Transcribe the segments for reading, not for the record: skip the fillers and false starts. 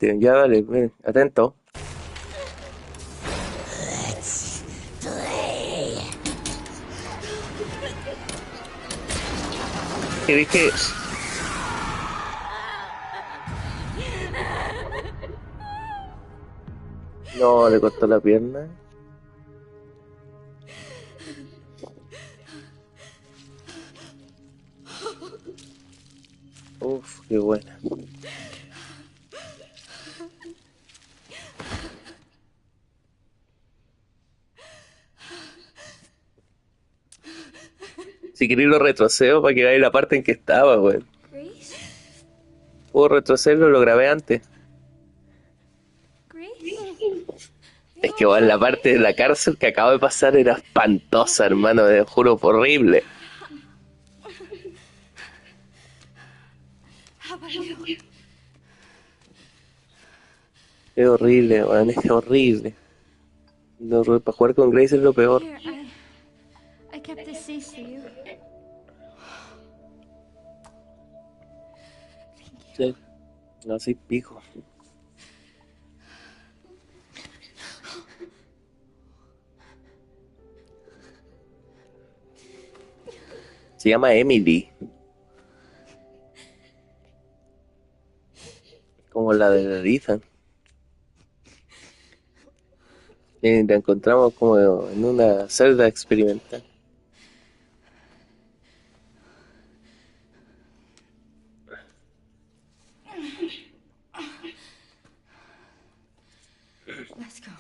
Ya dale, ven, atento. Que dije, no, le cortó la pierna. Uf, qué buena. Si queréis lo retrocedo para que veáis la parte en que estaba, weón. Grace? Puedo retrocederlo, lo grabé antes. Grace? Es You que, weón, la parte de okay? la cárcel que acabo de pasar era espantosa, hermano, te juro, horrible. How about you? Es horrible, weón, es horrible. Para jugar con Grace es lo peor. Here, I kept this safe for you. Thank you. Sí, no soy pico. Se llama Emily. Como la de Ethan. Y la encontramos como en una celda experimental. Let's go.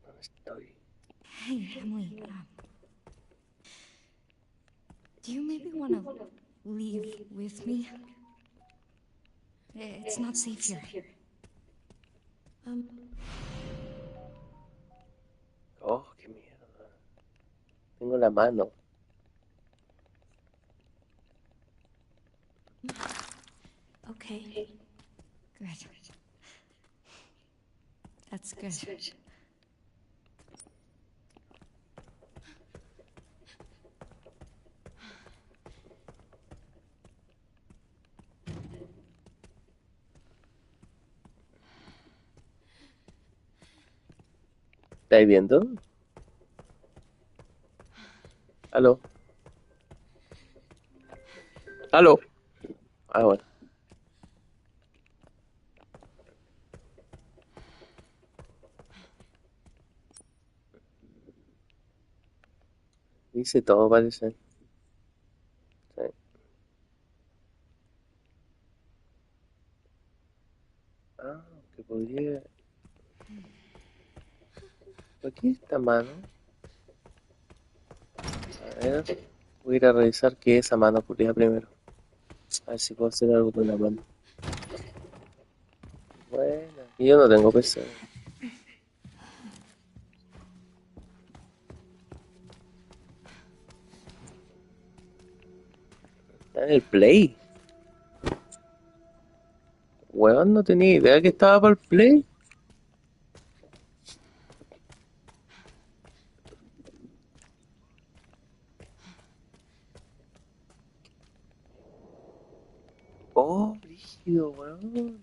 ¿Dónde estoy? Hey, Emily. Do you maybe want to leave with me? It's not safe here. Oh, qué mierda. Tengo la mano. Okay. Good. That's good. ¿Estáis viendo? ¿Aló? ¿Aló? Ah, bueno. Dice todo, parece. Sí. Ah, que podría... Aquí esta mano. A ver. Voy a ir a revisar qué es esa mano culiada primero. A ver si puedo hacer algo con la mano. Bueno, y yo no tengo PC. Está en el Play. Weón, no tenía idea que estaba para el Play. Oh, brígido, weón.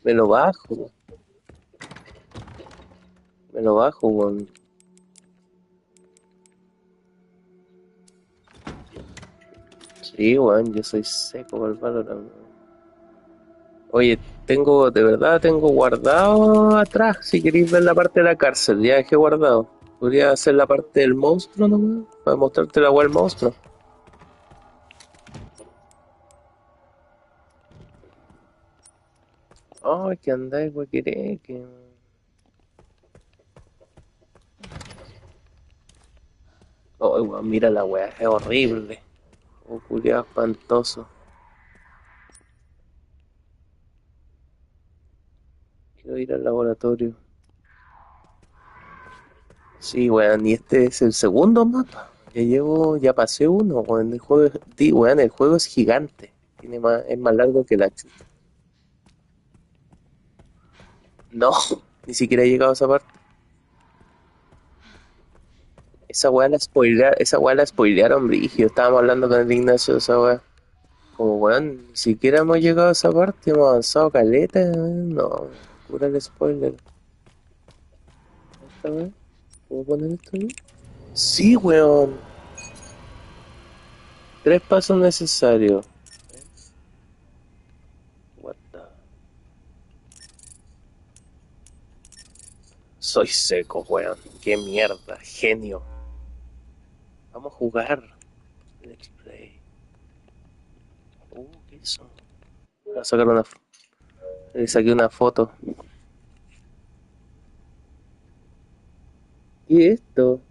Me lo bajo. Me lo bajo, weón. Sí, weón, yo soy seco para el Valorant. Oye, de verdad, tengo guardado atrás, si queréis ver la parte de la cárcel, ya dejé guardado. Podría hacer la parte del monstruo nomás, para mostrarte la web del monstruo. Ay, que andáis, que... Oh, weón, mira la wea, es horrible. Oh, culiao espantoso. Quiero ir al laboratorio. Sí, weón, y este es el segundo mapa. Ya pasé uno, weón. El juego es gigante. Es más largo que la chucha. No, ni siquiera he llegado a esa parte. Esa weá la spoilearon, brígido. Estábamos hablando con el Ignacio de esa weá. Como weón, ni siquiera hemos llegado a esa parte, hemos avanzado caleta, weón. No, cura el spoiler. Esta weá, ¿puedo poner esto ahí? Sí, weón. 3 pasos necesarios. What the... Soy seco, weón. Qué mierda, genio. Vamos a jugar. Let's play. ¿Qué es eso? Voy a sacar una... Le saqué una foto. ¿Qué es esto?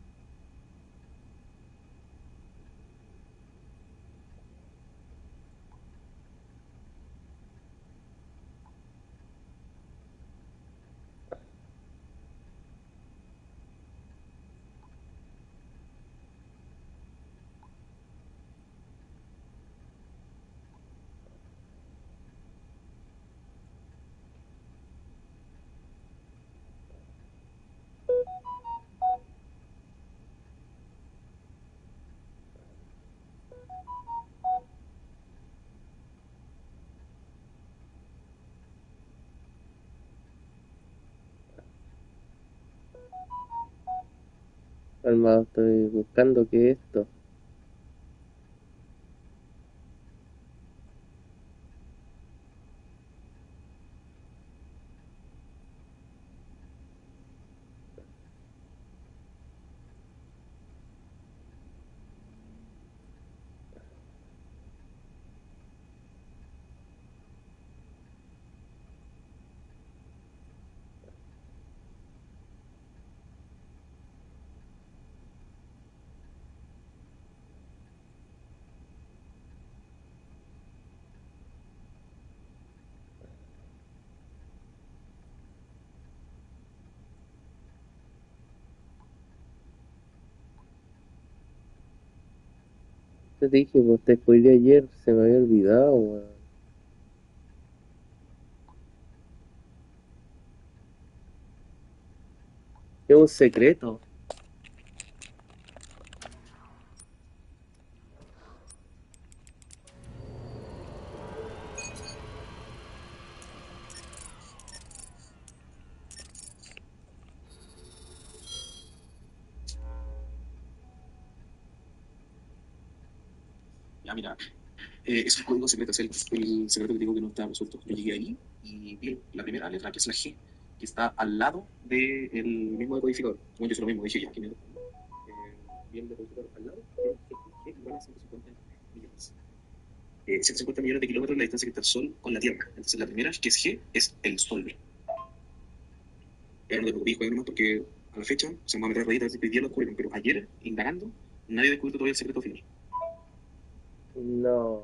Calma, estoy buscando qué es esto. Te dije, pues te spoileé ayer, se me había olvidado, weón. Es un secreto. Ya, mira, es un código secreto, es el secreto que digo que no está resuelto. Yo llegué ahí y vi la primera letra, que es la G, que está al lado del mismo decodificador. Bueno, yo hice lo mismo, dije ya, KINnedyn. Vi el decodificador al lado, G igual a 150 millones. 150 millones de kilómetros es la distancia que está el Sol con la Tierra. Entonces la primera, que es G, es el Sol. Pero no te preocupes, juega nomás porque a la fecha se van a meter rayitas y hoy día lo descubrieron, pero ayer, indagando, nadie descubrió todavía el secreto final. No.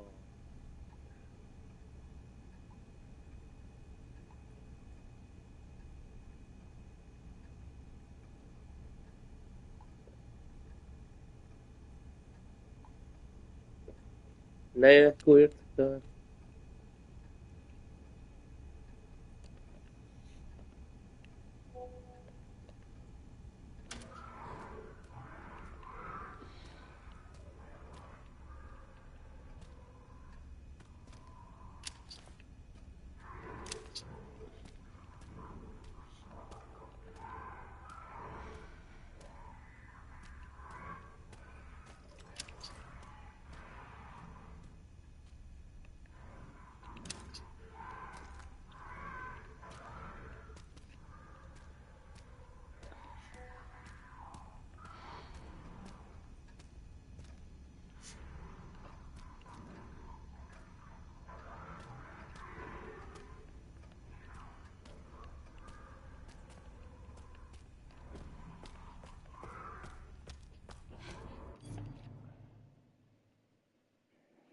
Nadie ha descubierto esto.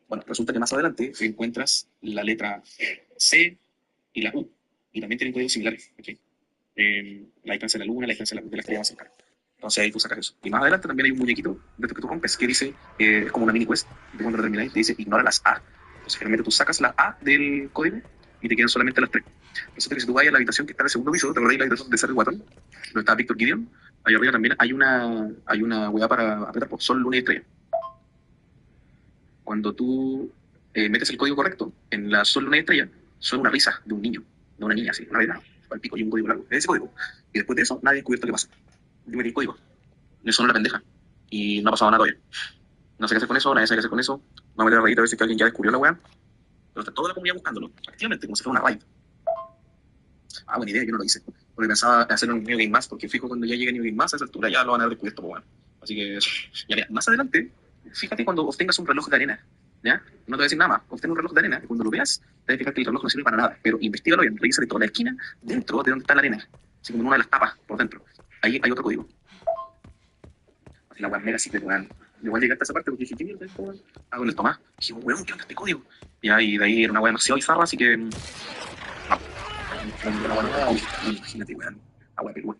Bueno, resulta que más adelante encuentras la letra C y la U, y también tienen códigos similares. ¿Ok? La distancia de la luna, la distancia de la estrella más cercana. Entonces ahí tú sacas eso. Y más adelante también hay un muñequito de estos que tú rompes que dice, es como una mini quest, de cuando lo termináis, te dice ignora las A. Entonces finalmente tú sacas la A del código y te quedan solamente las tres. Resulta que si tú vas a la habitación que está en el segundo piso, ¿te acordás de la habitación donde sale el guatón? Donde está Víctor Gideon. Ahí arriba también hay una weá para apretar por sol, luna y estrella. Cuando tú metes el código correcto en la sol, luna y estrella, suena una risa de un niño, de una niña, así, una vez al pico y un código largo. Es ese código. Y después de eso, nadie ha descubierto qué pasa. Yo metí el código. Le sonó la pendeja. Y no ha pasado nada todavía. No sé qué hacer con eso, nadie sabe qué hacer con eso. Vamos a meter a reír a ver si es que alguien ya descubrió la weá. Pero está toda la comunidad buscándolo, activamente, como si fuera una raid. Ah, buena idea, yo no lo hice. Porque pensaba hacerlo en New Game Más, porque fijo cuando ya llegue New Game Más a esa altura ya lo van a haber descubierto, pues bueno. Así que, ya mira, más adelante, fíjate cuando obtengas un reloj de arena, ¿ya? No te voy a decir nada más, obtén un reloj de arena y cuando lo veas, te vas a fijar que el reloj no sirve para nada, pero investigalo bien, revisa de toda la esquina dentro de donde está la arena, así como en una de las tapas por dentro. Ahí hay otro código. Así la web mega secret, weón. Igual llegaste a esa parte porque dije, ¿qué mierda es esto, weón? Ah, con el Tomás. Dije, weón, ¿qué onda este código? Ya, y de ahí era una web demasiado bizarra, así que, no, imagínate, weón, agua pelúa.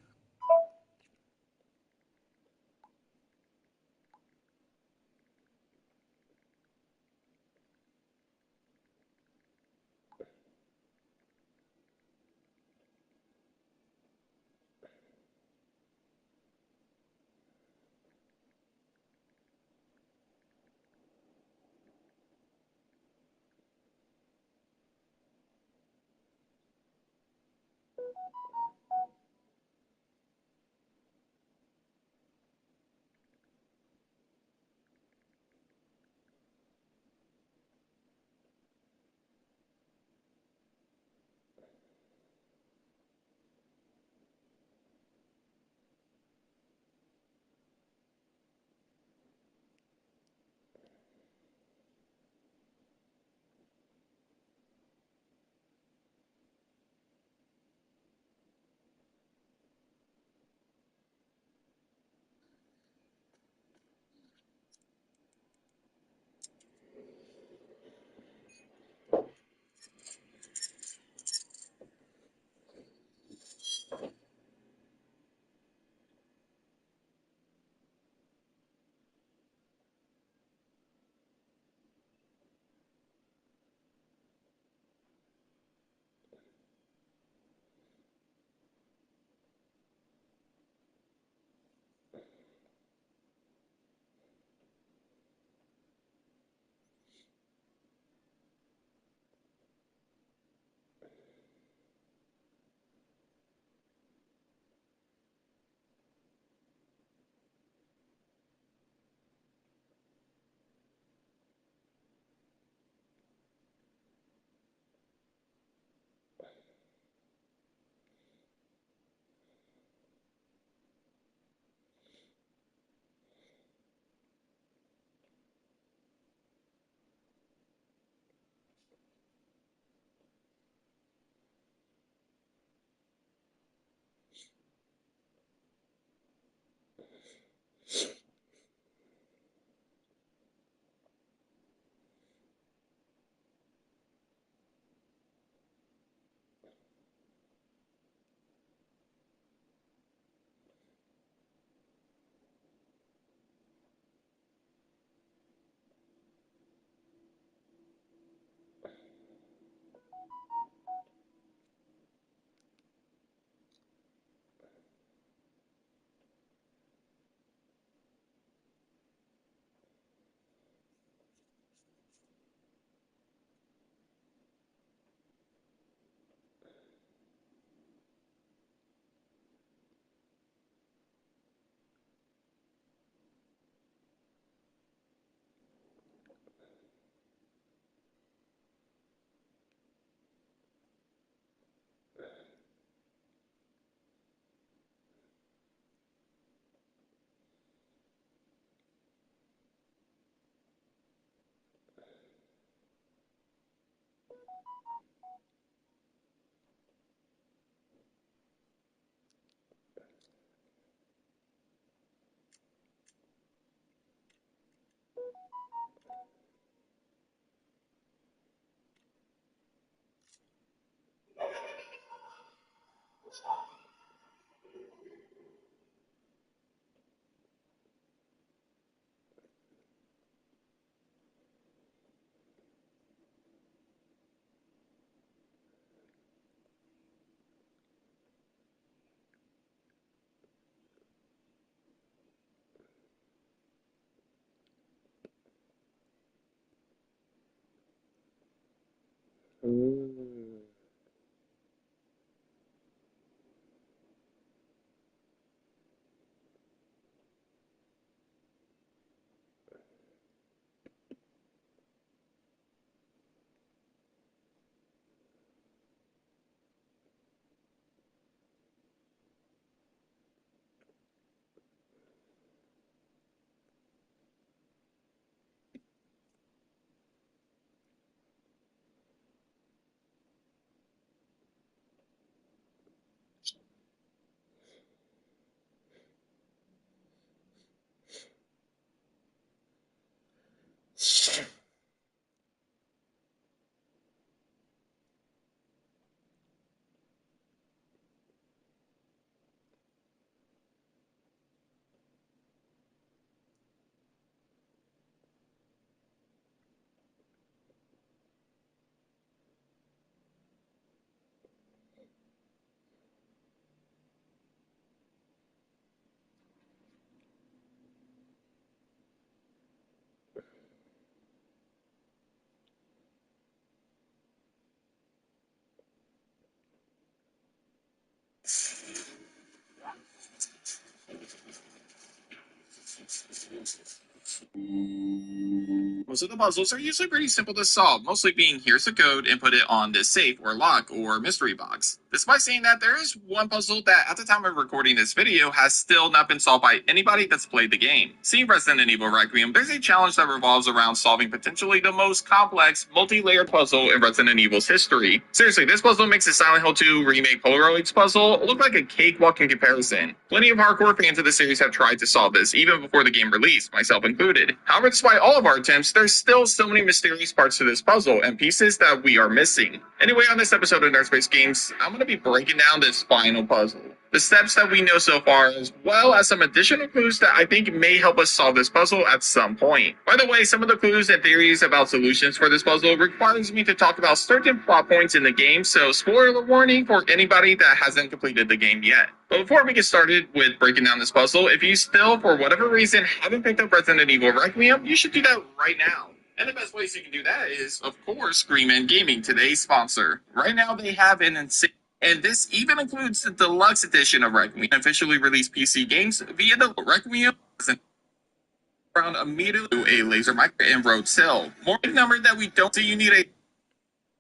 Most of the puzzles are usually pretty simple to solve, mostly being here's the code and put it on this safe or lock or mystery box. Despite saying that, there is one puzzle that at the time of recording this video has still not been solved by anybody that's played the game. Seeing Resident Evil Requiem, there's a challenge that revolves around solving potentially the most complex, multi-layered puzzle in Resident Evil's history. Seriously, this puzzle makes the Silent Hill 2 remake Polaroids puzzle look like a cakewalk in comparison. Plenty of hardcore fans of the series have tried to solve this even before the game released, myself included. However, despite all of our attempts, there's still so many mysterious parts to this puzzle and pieces that we are missing. Anyway, on this episode of Nerdspace Games, I'm going to be breaking down this final puzzle. The steps that we know so far, as well as some additional clues that I think may help us solve this puzzle at some point. By the way, some of the clues and theories about solutions for this puzzle requires me to talk about certain plot points in the game, so spoiler warning for anybody that hasn't completed the game yet. But before we get started with breaking down this puzzle, if you still, for whatever reason, haven't picked up Resident Evil Requiem, you should do that right now. And the best ways you can do that is, of course, KINnedyn Gaming, today's sponsor. Right now they have an insane, and this even includes the deluxe edition of Requiem, officially released PC games via the Requiem around immediately a laser mic and road cell. More number that we don't see, you need a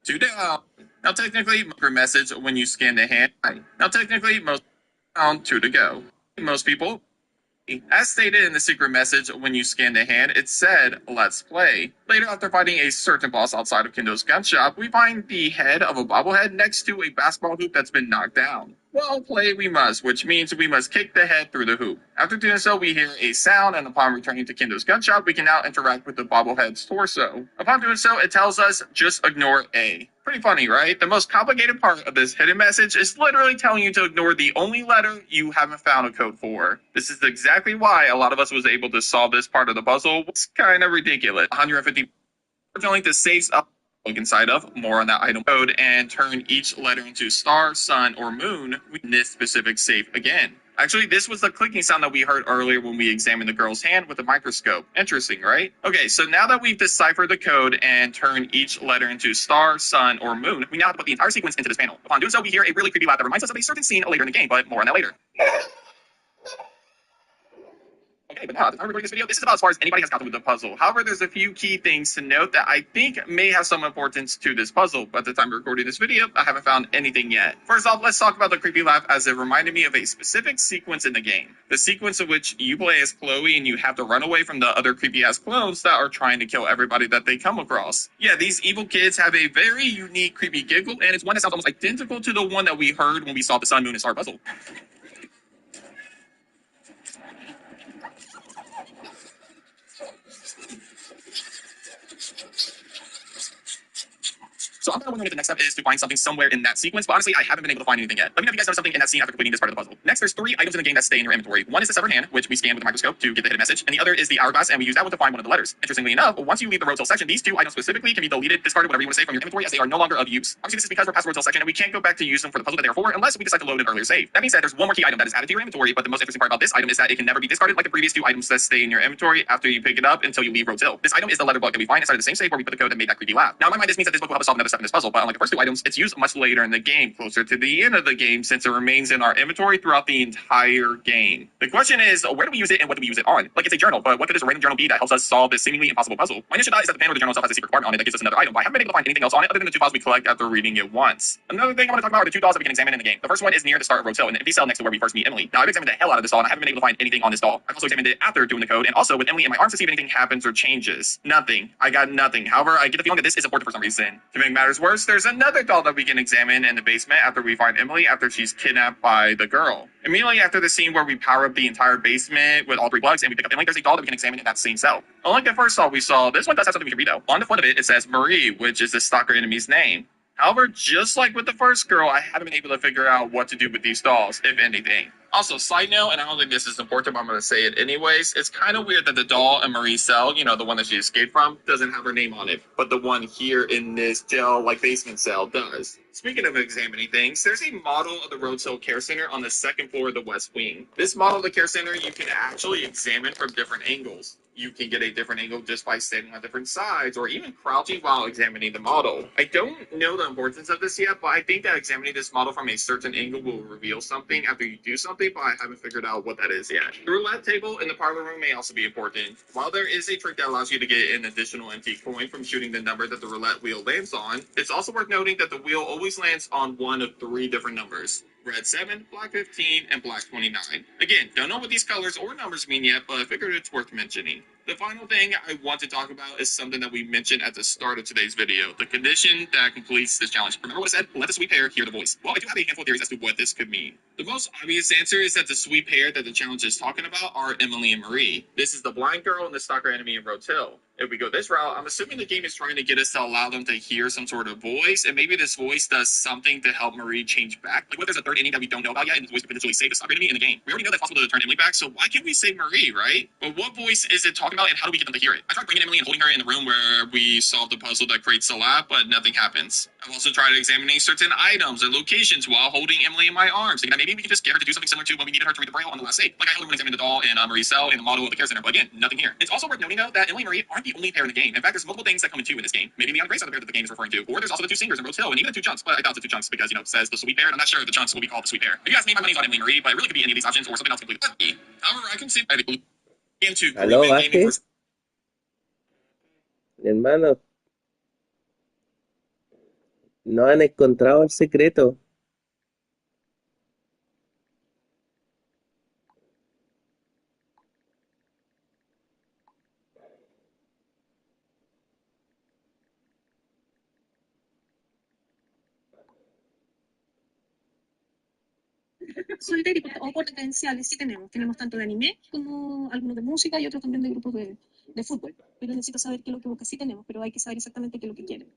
2 down. Now technically, per message when you scan the hand. Now technically, most down 2 to go. Most people, as stated in the secret message when you scanned the hand, it said, "Let's play." Later, after fighting a certain boss outside of Kendo's gun shop, we find the head of a bobblehead next to a basketball hoop that's been knocked down. Well, play we must, which means we must kick the head through the hoop. After doing so, we hear a sound, and upon returning to Kendo's gun shop, we can now interact with the bobblehead's torso. Upon doing so, it tells us, just ignore A. Pretty funny, right? The most complicated part of this hidden message is literally telling you to ignore the only letter you haven't found a code for. This is exactly why a lot of us was able to solve this part of the puzzle. It's kind of ridiculous. 150. Unfortunately, this saves up inside of more on that item code and turn each letter into star, sun, or moon in this specific safe again. Actually, this was the clicking sound that we heard earlier when we examined the girl's hand with a microscope. Interesting, right? Okay, so now that we've deciphered the code and turned each letter into star, sun, or moon, we now have to put the entire sequence into this panel. Upon doing so, we hear a really creepy laugh that reminds us of a certain scene later in the game, but more on that later. Okay, but now, at the time of recording this video, this is about as far as anybody has gotten with the puzzle. However, there's a few key things to note that I think may have some importance to this puzzle, but at the time of recording this video, I haven't found anything yet. First off, let's talk about the creepy laugh, as it reminded me of a specific sequence in the game. The sequence in which you play as Chloe and you have to run away from the other creepy-ass clones that are trying to kill everybody that they come across. Yeah, these evil kids have a very unique creepy giggle, and it's one that sounds almost identical to the one that we heard when we saw the sun, moon, and star puzzle. So I'm kind of wondering if the next step is to find something somewhere in that sequence, but honestly, I haven't been able to find anything yet. Let me know if you guys know something in that scene after completing this part of the puzzle. Next, there's 3 items in the game that stay in your inventory. One is the severed hand, which we scan with a microscope to get the hidden message, and the other is the hourglass, and we use that one to find one of the letters. Interestingly enough, once you leave the road section, these 2 items specifically can be deleted, discarded, whatever you want to say, from your inventory, as they are no longer of use. Obviously, this is because we're past the road section, and we can't go back to use them for the puzzle that they are for, unless we decide to load an earlier save. That being said, there's one more key item that is added to your inventory, but the most interesting part about this item is that it can never be discarded like the previous 2 items that stay in your inventory after you pick it up until you leave Rhodes Hill. This item is the letter book that we find inside of the same safe where we put the code that made that creepy laugh. Now, in my mind, this means that this book will help us solve another step in this puzzle, but unlike the first 2 items, it's used much later in the game, closer to the end of the game, since it remains in our inventory throughout the entire game. The question is, where do we use it and what do we use it on? Like, it's a journal, but what could this random journal be that helps us solve this seemingly impossible puzzle? My initial thought is that the panel of the journal itself has a secret compartment on it that gives us another item, but I haven't been able to find anything else on it other than the 2 files we collect after reading it once. Another thing I want to talk about are the 2 dolls that we can examine in the game. The first one is near the start of Rhodes Hill, in the empty cell next to where we first meet Emily. Now, I've examined the hell out of this doll, and I haven't been able to find anything on this doll. I've also examined it after doing the code, and also with Emily in my arms to see if anything happens or changes. Nothing. I got nothing. However, I get the feeling that this is important for some reason. To make matters worse, there's another doll that we can examine in the basement after we find Emily after she's kidnapped by the girl. Immediately after the scene where we power up the entire basement with all 3 plugs and we pick up Emily, there's a doll that we can examine in that same cell. Unlike the first doll we saw, this one does have something we can read though. On the front of it, it says Marie, which is the stalker enemy's name. However, just like with the first girl, I haven't been able to figure out what to do with these dolls, if anything. Also, side note, and I don't think this is important, but I'm going to say it anyways, it's kind of weird that the doll in Marie's cell, you know, the one that she escaped from, doesn't have her name on it, but the one here in this gel-like basement cell does. Speaking of examining things, there's a model of the Rhodes Hill Care Center on the 2nd floor of the West Wing. This model of the Care Center you can actually examine from different angles. You can get a different angle just by standing on different sides or even crouching while examining the model. I don't know the importance of this yet, but I think that examining this model from a certain angle will reveal something after you do something. update, but I haven't figured out what that is yet. The roulette table in the parlor room may also be important. While there is a trick that allows you to get an additional antique coin from shooting the number that the roulette wheel lands on, it's also worth noting that the wheel always lands on one of 3 different numbers: red 7, black 15, and black 29. Again, don't know what these colors or numbers mean yet, but I figured it's worth mentioning. The final thing I want to talk about is something that we mentioned at the start of today's video: the condition that completes this challenge. Remember what I said? Let the sweet pair hear the voice. Well, I do have a handful of theories as to what this could mean. The most obvious answer is that the sweet pair that the challenge is talking about are Emily and Marie. This is the blind girl and the stalker enemy in Rose Hill. If we go this route, I'm assuming the game is trying to get us to allow them to hear some sort of voice, and maybe this voice does something to help Marie change back. Like, what if there's a third ending that we don't know about yet, and the voice could potentially save the stalker enemy in the game? We already know that's possible to turn Emily back, so why can't we save Marie, right? But what voice is it talking about, and how do we get them to hear it? I tried bringing Emily and holding her in the room where we solved the puzzle that creates the lab, but nothing happens. I've also tried examining certain items or locations while holding Emily in my arms, thinking that maybe we could just get her to do something similar to when we needed her to read the Braille on the last save. Like I held her when examining the doll in Marie's cell and the model of the care center, but again, nothing here. It's also worth noting, though, that Emily and Marie aren't the only pair in the game. In fact, there's multiple things that come in 2 in this game. Maybe the Grace are the pair that the game is referring to, or there's also the 2 singers in Rose Hill, and even the 2 chunks, but I doubt the 2 chunks because, it says the sweet pair, and I'm not sure if the chunks will be called the sweet pair. If you ask me, my money's on Emily and Marie, but it really could be any of these options or something else completely. However, I can see into ¿Aló, grouping gaming for Basti? Hermano, no han encontrado el secreto. Solitaire o potenciales sí tenemos. Tenemos tanto de anime como algunos de música y otros también de grupos de fútbol. Pero necesito saber qué es lo que busca. Sí tenemos, pero hay que saber exactamente qué es lo que quieren.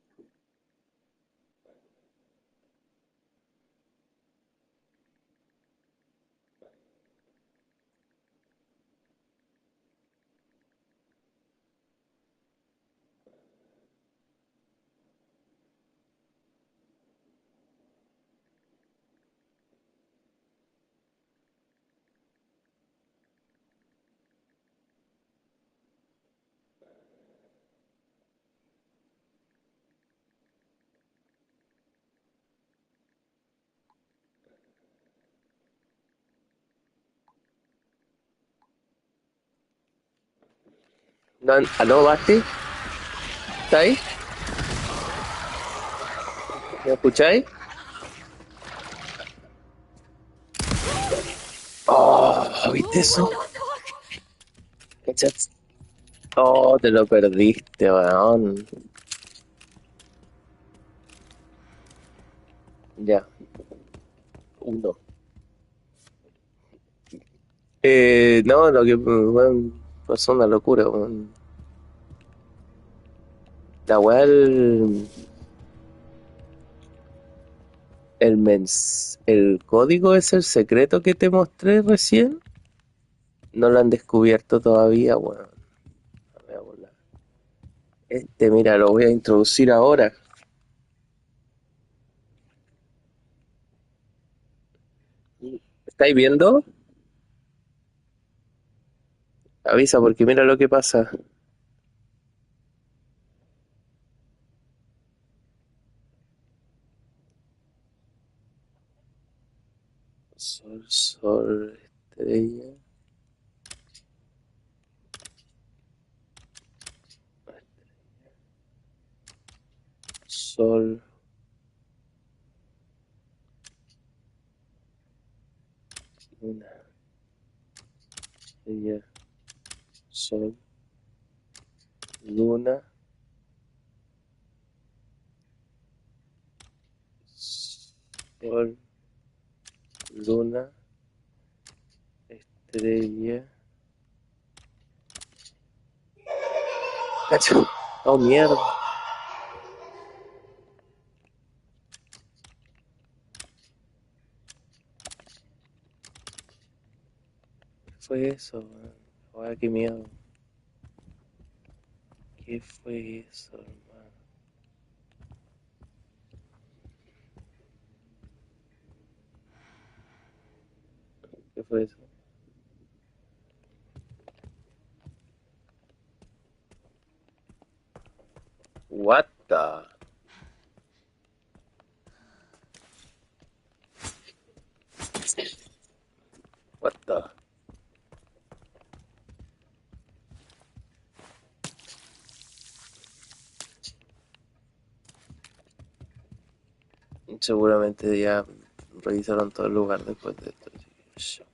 No, ¿aló, Basti? ¿Está ahí? ¿Me escucháis? Oh, ¿viste eso? ¿Cachai? Oh, te lo perdiste, weón. Ya, 1. No, lo que, weón, pasó una locura, weón. La weá, el código es el secreto que te mostré recién. No lo han descubierto todavía, weón. Voy a volar. Mira, lo voy a introducir ahora. ¿Estáis viendo? Avisa porque mira lo que pasa. Sol, sol, estrella. Sol, luna, estrella, sol, luna, sol, luna, estrella. Cacho. Oh, mierda. ¿Qué fue eso, weón? Oh, qué miedo. ¿Qué fue eso, hermano? ¿Qué fue eso? What the? What the? Seguramente ya revisaron todo el lugar después de esto. Así que,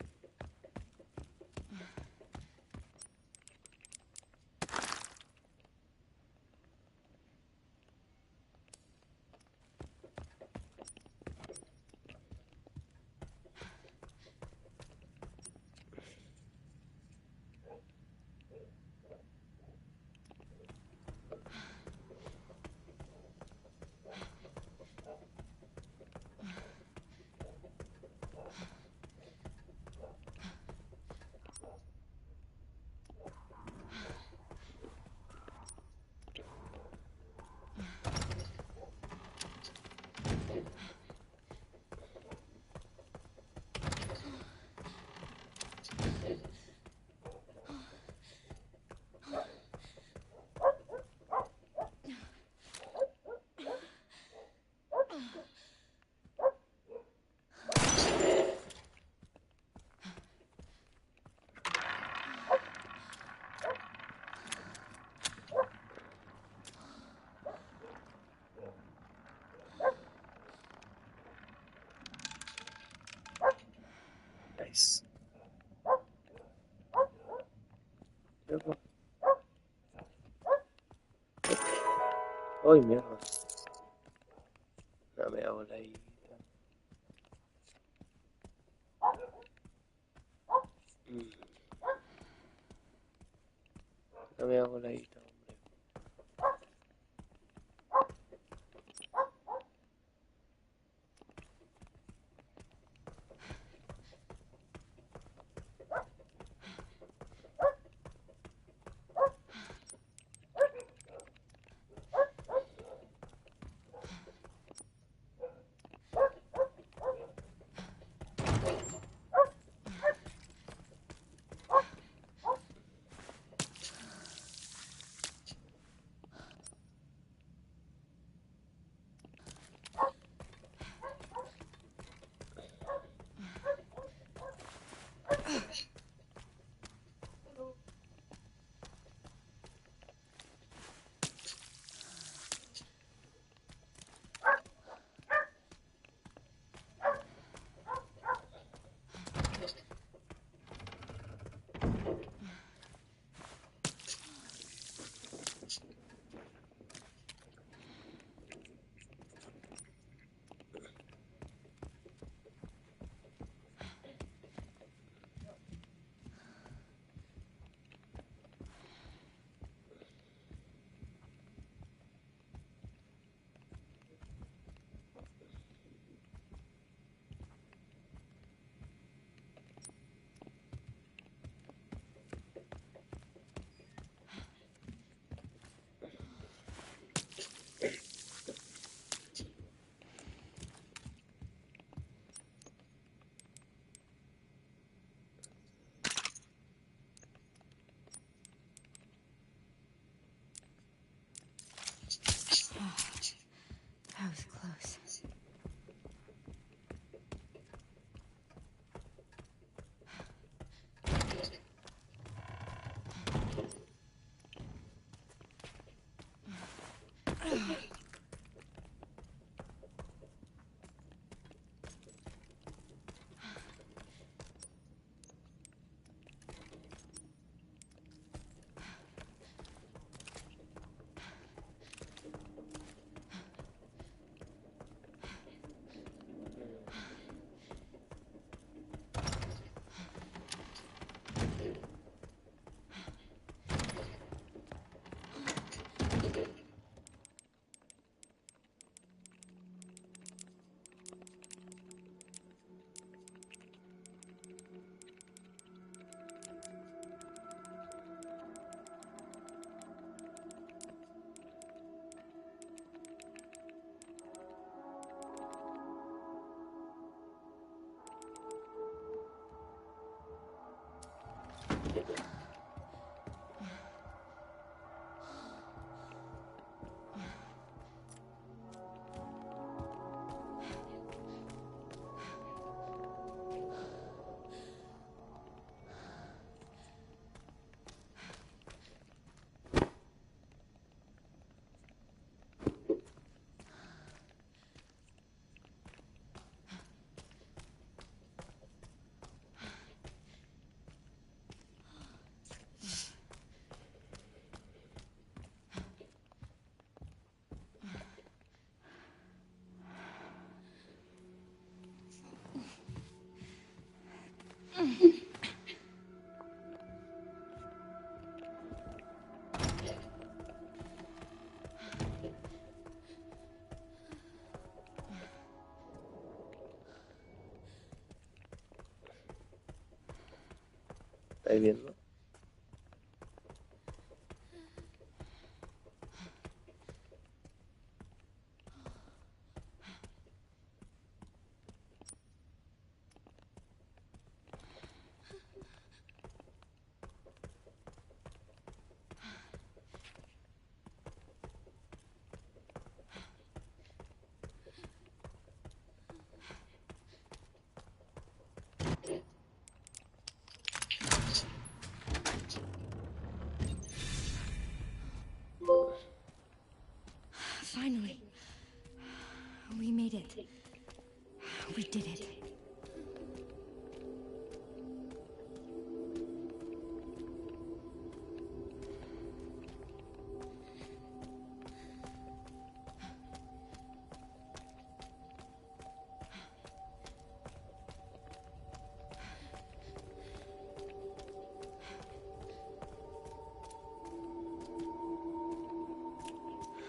nice. Ay, mierda. No me hago la ida. No me hago la ida, hombre. That was close. ¿Estáis viendo? Finally. We made it. We did it.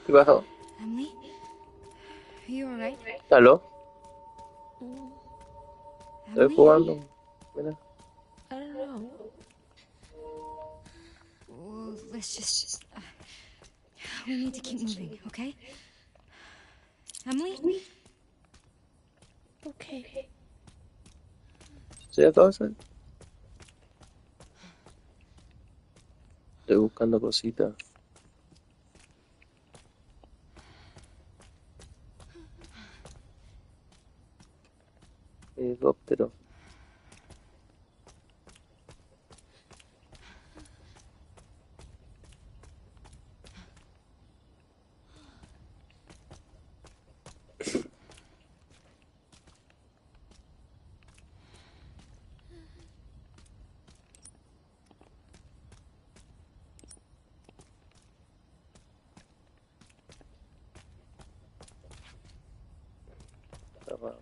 ¿Qué pasó? Emily? Are you alright? ¿Aló? Estoy Emily? jugando. Mira. I don't know. Well, let's just... we need to keep moving, okay? Emily? Okay. ¿Sí acabo de salir? Estoy buscando cositas. Helicóptero. Cerrado.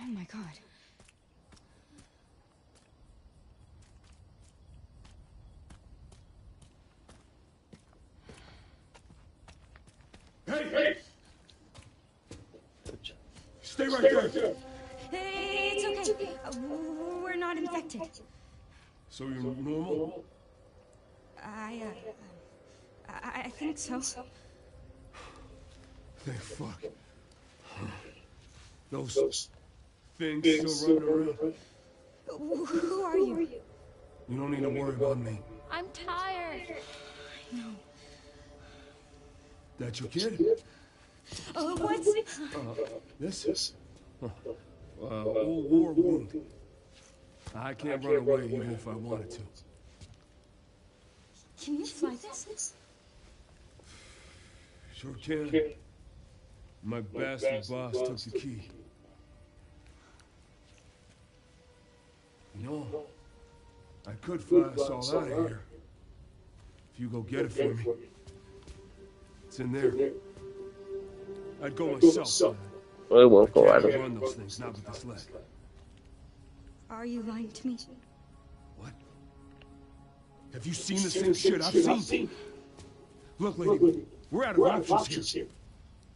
Oh my god. Hey! Chucha. Stay right there! Hey, it's okay. We're not infected. So you're normal? I think so. Thank fuck. Those things still running around? Who are you? You don't need to worry about me. I'm tired. I know. That your kid? What's... This? Old war wound. I can't run away even if I wanted to. Can you fly this? Sure can. My bastard boss took the key. You know, I could fly us all out of here. If you go get it for me. It's in there. I'd go myself, but Muy I buen can't cobarde. run those things, not with this leg. Are you lying to me? What? Have you seen the same shit I've seen? Look, lady, we're out of options here.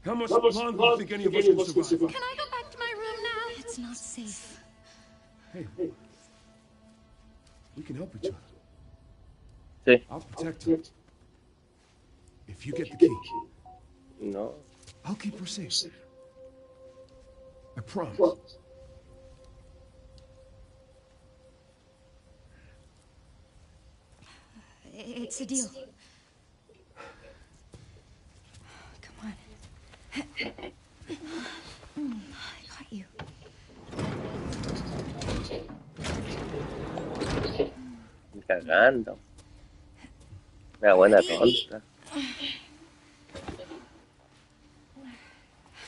How much longer do you think any of us can survive? Can I go back to my room now? It's not safe. Hey, we can help each other. Sí. I'll protect her. If you get the key, No. I'll keep her safe. I promise. It's a deal. Come on. I got you. Cagando. Una buena tonta.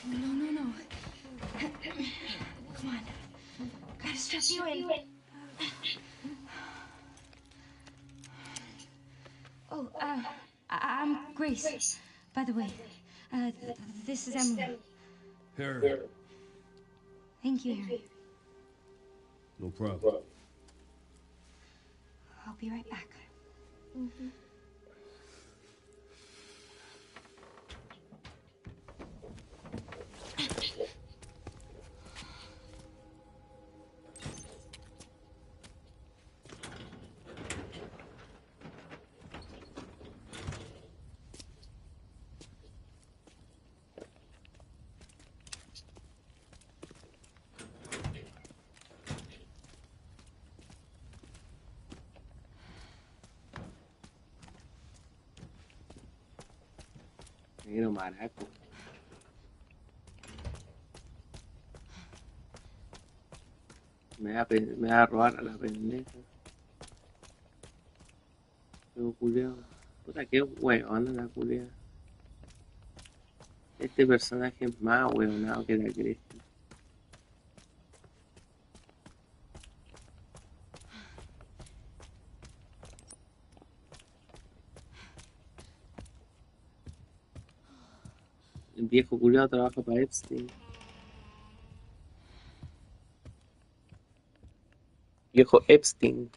No. Come on. Gotta strap you in. Oh, I'm Grace. By the way, this is Emily. Harry. Thank you, Harry. No problem. I'll be right back. Mira, maraco. Me va a robar a la pendeja. Pero culiao. Puta, qué weón la culia. Este personaje es más weonado que la cresta. El viejo culiao trabaja para Epstein. Viejo Epstein.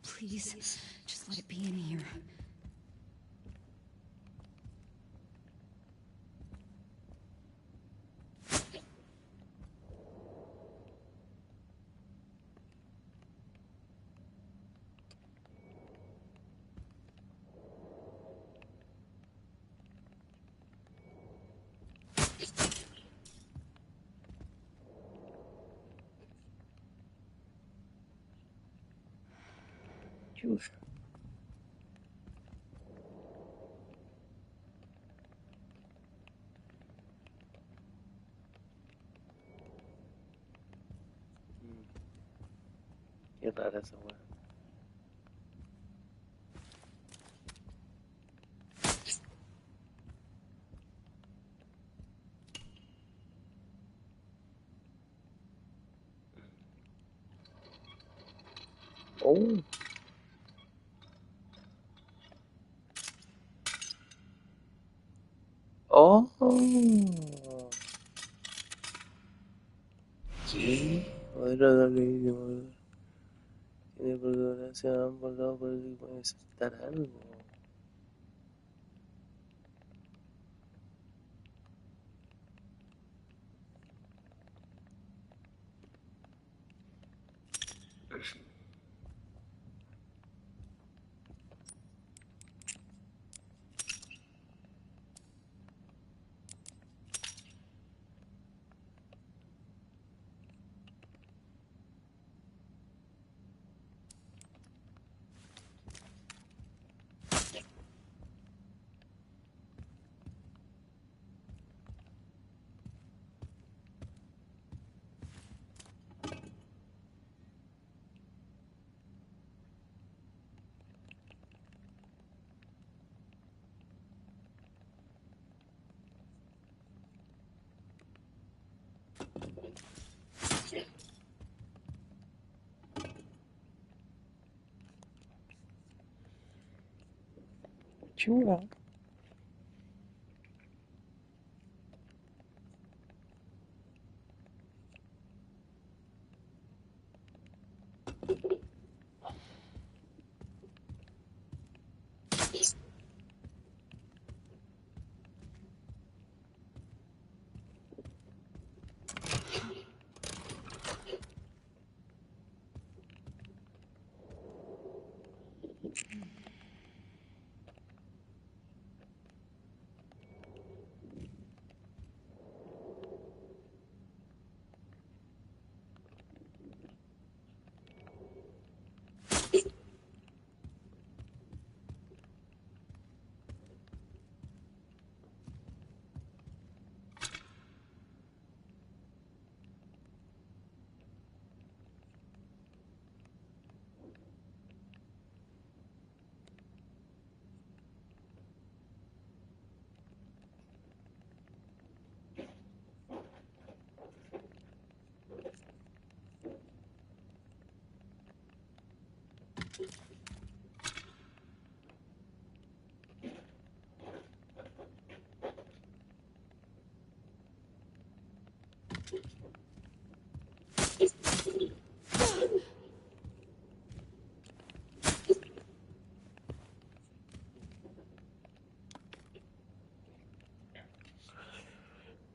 Please, just let it be in here. Chucha. Qué rara esa weá. Oh. Oh. ¿Qué? Modelo de algoritmo. Tiene protuberancia a ambos lados por el que puede saltar algo. Chula.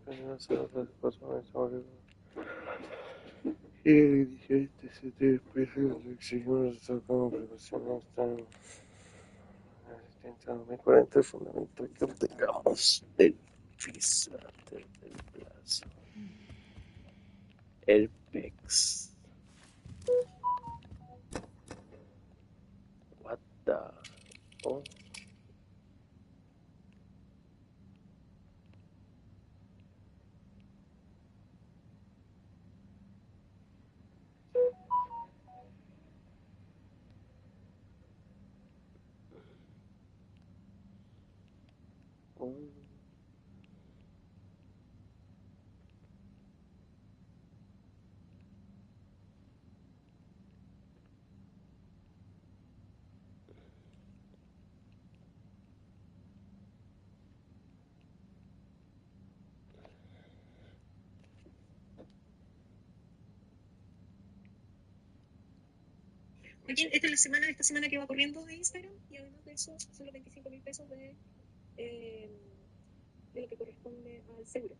No sé otras cosas sobre y diferentes especies de exigimos como precaución están intentando mejorar el fundamento que obtengamos del FISA del plazo. El PEX. What the? Oh. Oh. Oye, esta semana que va corriendo de Instagram, y además de eso, son los 25.000 pesos de lo que corresponde al seguro.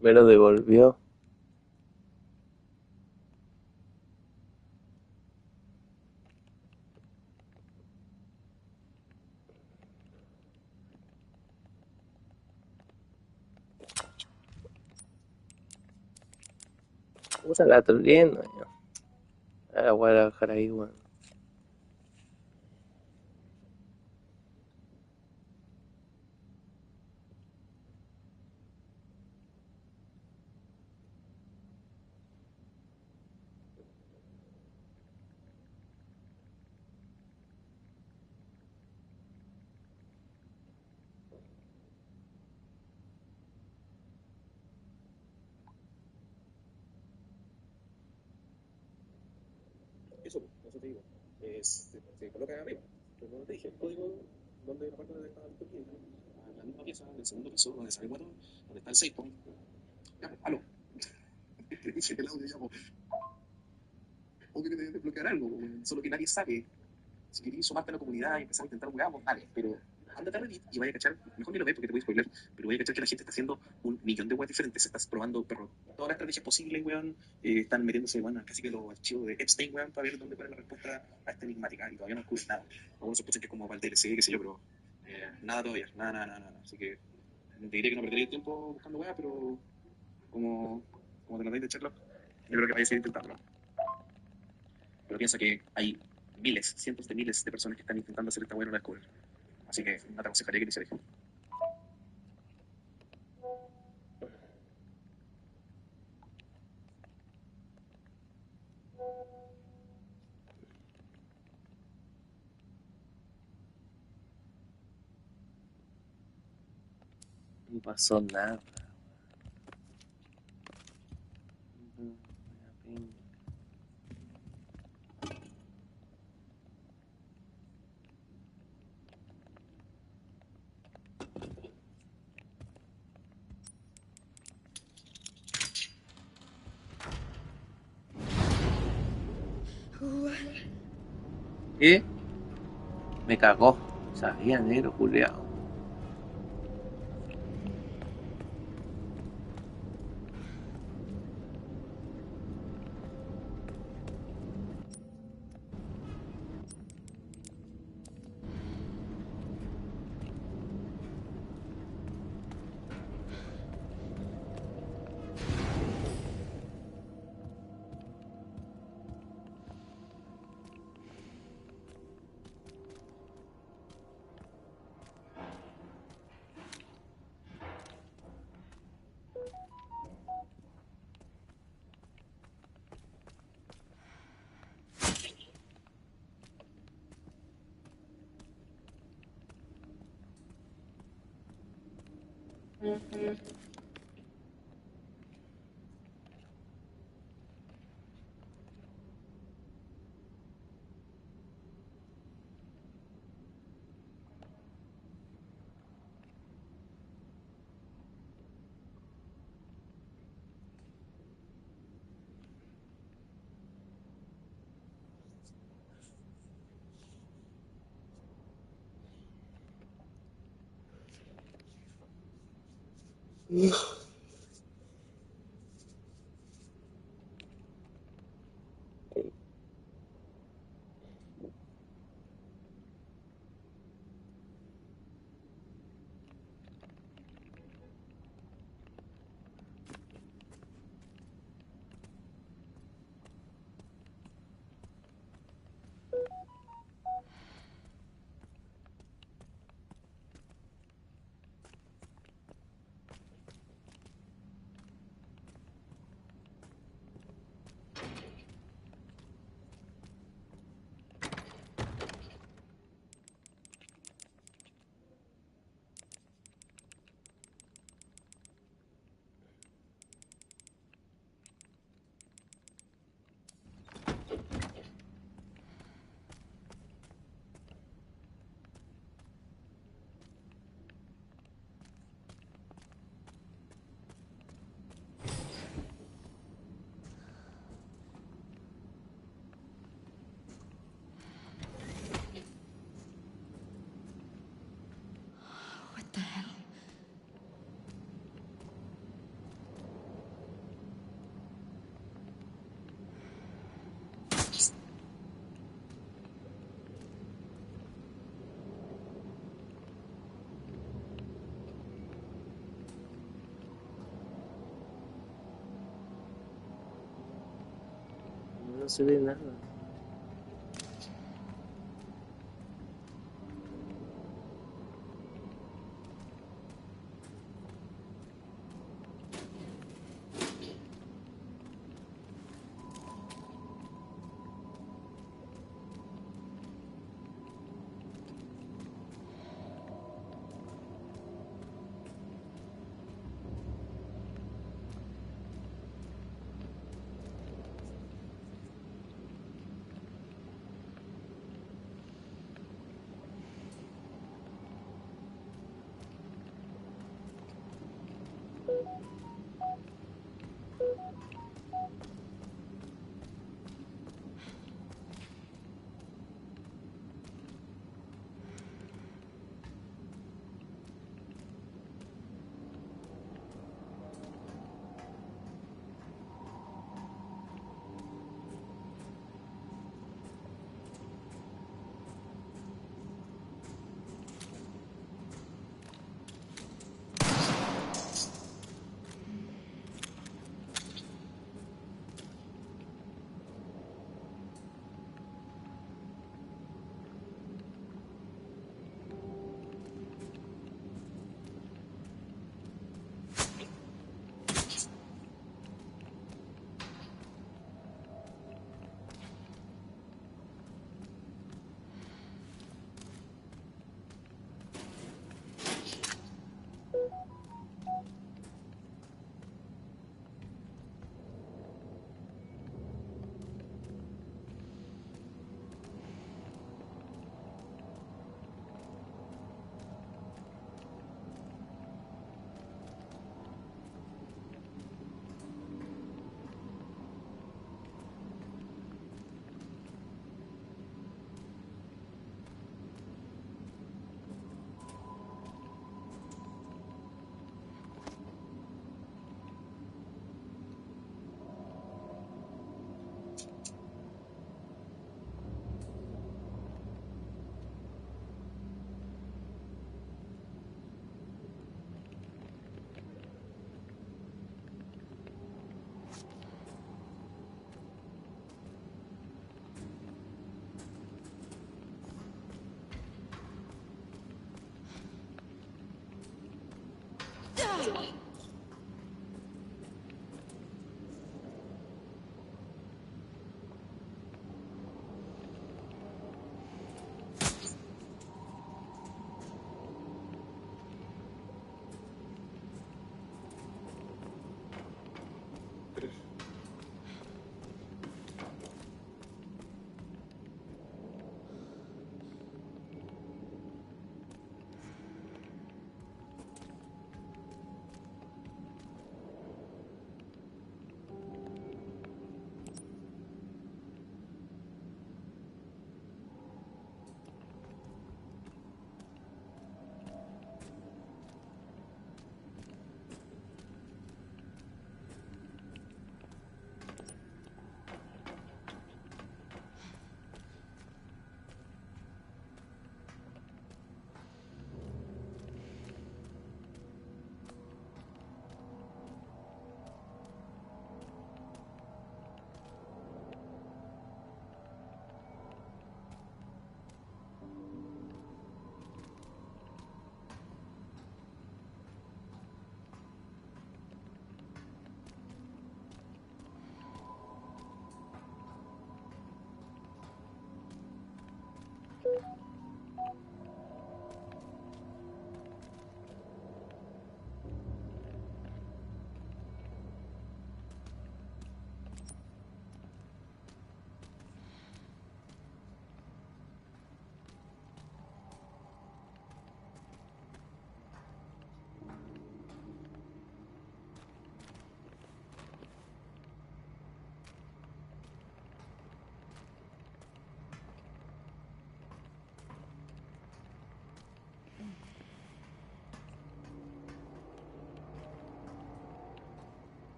Me lo devolvió. Usa la troliendo. La voy a dejar ahí, weón. eso, te digo. Se coloca arriba. Pero como te dije, el código donde la parte donde está el toque, la misma pieza, del segundo piso, donde sale el guatón, donde está el save point. Ya, pues, aló. Te dije el audio ya, pues, obvio que te debe desbloquear algo, pues, solo que nadie sabe. Si queréis sumarte a la comunidad y empezar a intentar jugar, pues dale, pero ándate a Reddit y vaya a cachar, mejor ni lo ves porque te voy a spoiler, pero vaya a cachar que la gente está haciendo un millón de weas diferentes, estás probando, perro, todas las estrategias posibles, weón, están metiéndose, weón, casi que los archivos de Epstein, weón, para ver dónde poner la respuesta a esta enigmática, y todavía no descubres nada. Algunos sospechan que es como para el DLC, qué sé yo, pero nada todavía, nada. Así que te diría que no perdería el tiempo buscando weas, pero como, como te lo dais de Sherlock, yo creo que vaya a seguir intentándolo. Pero piensa que hay miles, cientos de miles de personas que están intentando hacer esta wea y no la descubren. Así que no te aconsejaría que lo hicieras. No pasó nada. ¿Qué? Me cagó. Sabía, negro, culiao. What the hell? No se ve nada.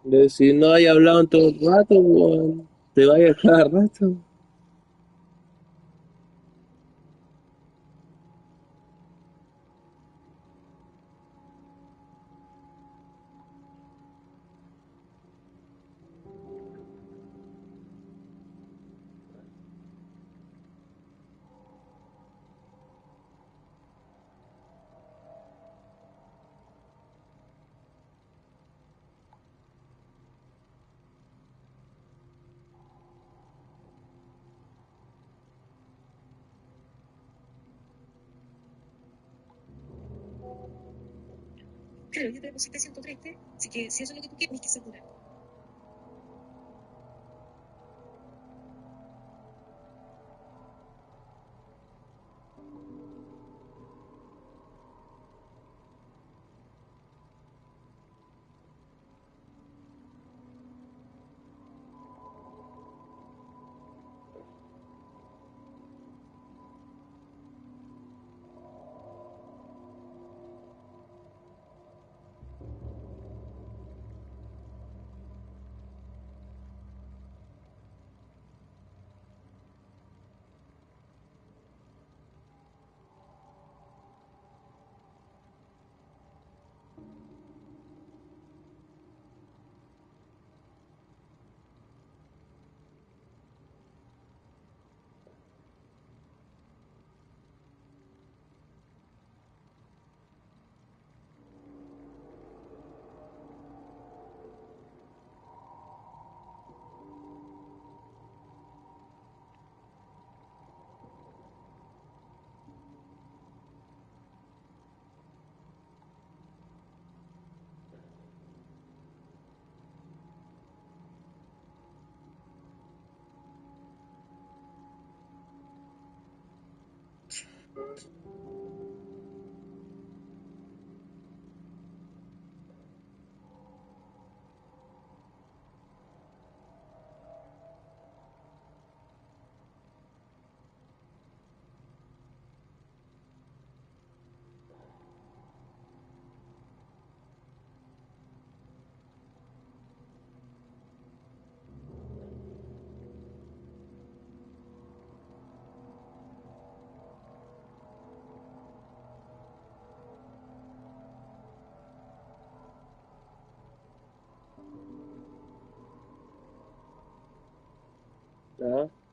De si no hay hablado en todo el rato, weón, te vayas cada rato. Claro, yo te deposité 130, así que si eso es lo que tú quieres, tienes que asegurar. ¿Ah?